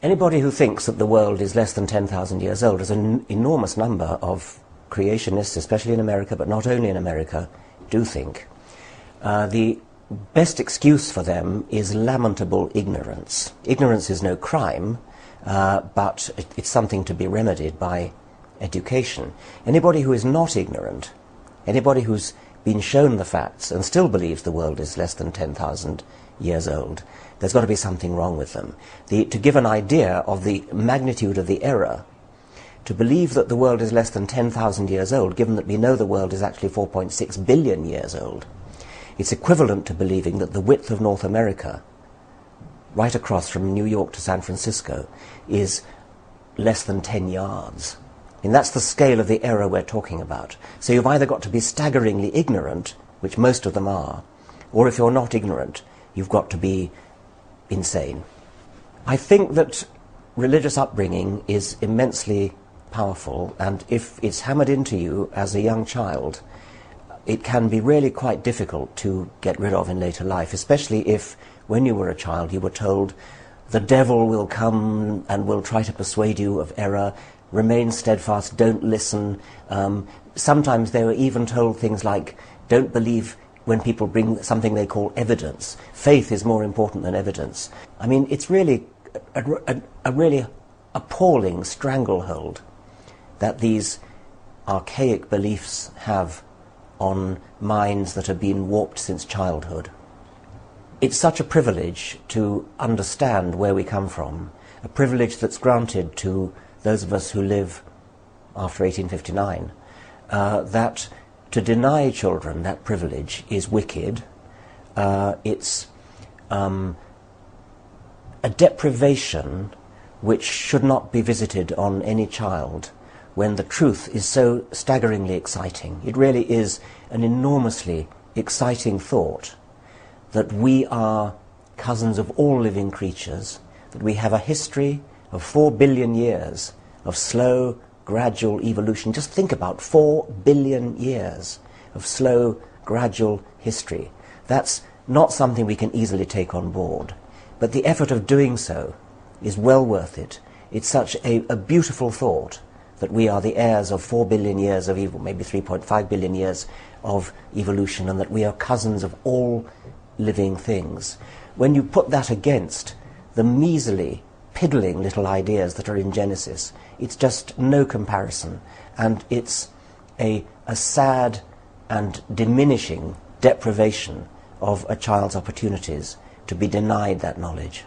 Anybody who thinks that the world is less than 10,000 years old, there's an enormous number of creationists, especially in America, but not only in America, do think. The best excuse for them is lamentable ignorance. Ignorance is no crime, but it's something to be remedied by education. Anybody who is not ignorant, anybody who's been shown the facts and still believes the world is less than 10,000 years old, there's got to be something wrong with them. To give an idea of the magnitude of the error, to believe that the world is less than 10,000 years old, given that we know the world is actually 4.6 billion years old, it's equivalent to believing that the width of North America, right across from New York to San Francisco, is less than 10 yards. And that's the scale of the error we're talking about. So you've either got to be staggeringly ignorant, which most of them are, or if you're not ignorant, you've got to be insane. I think that religious upbringing is immensely powerful, and if it's hammered into you as a young child, it can be really quite difficult to get rid of in later life, especially if, when you were a child, you were told the devil will come and will try to persuade you of error, remain steadfast, don't listen. Sometimes they were even told things like, don't believe when people bring something they call evidence. Faith is more important than evidence. I mean, it's really a really appalling stranglehold that these archaic beliefs have on minds that have been warped since childhood. It's such a privilege to understand where we come from, a privilege that's granted to those of us who live after 1859, that to deny children that privilege is wicked. It's a deprivation which should not be visited on any child when the truth is so staggeringly exciting. It really is an enormously exciting thought that we are cousins of all living creatures, that we have a history of 4 billion years of slow, gradual evolution. Just think about 4 billion years of slow, gradual history. That's not something we can easily take on board, but the effort of doing so is well worth it. It's such a beautiful thought that we are the heirs of 4 billion years of maybe 3.5 billion years of evolution, and that we are cousins of all living things. When you put that against the measly, piddling little ideas that are in Genesis, it's just no comparison, and it's a sad and diminishing deprivation of a child's opportunities to be denied that knowledge.